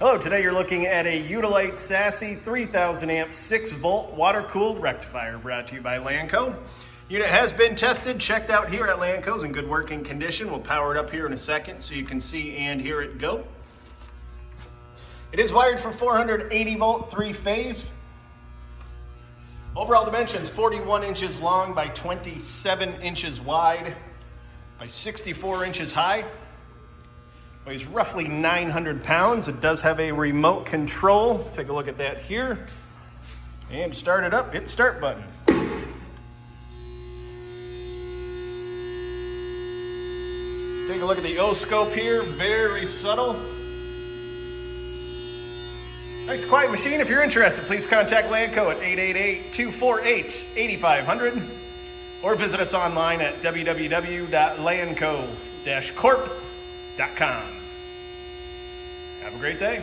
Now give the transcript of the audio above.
Hello, today you're looking at a Utilite Sassc 3000 amp 6-volt water-cooled rectifier brought to you by Lanco. Unit has been tested, checked out here at Lanco's in good working condition. We'll power it up here in a second so you can see and hear it go. It is wired for 480 volt 3-phase. Overall dimensions 41 inches long by 27 inches wide by 64 inches high. Weighs roughly 900 pounds. It does have a remote control. Take a look at that here. And to start it up, hit start button. Take a look at the O-scope here, very subtle. Nice quiet machine. If you're interested, please contact Lanco at 888-248-8500 or visit us online at www.lanco-corp.com. Have a great day.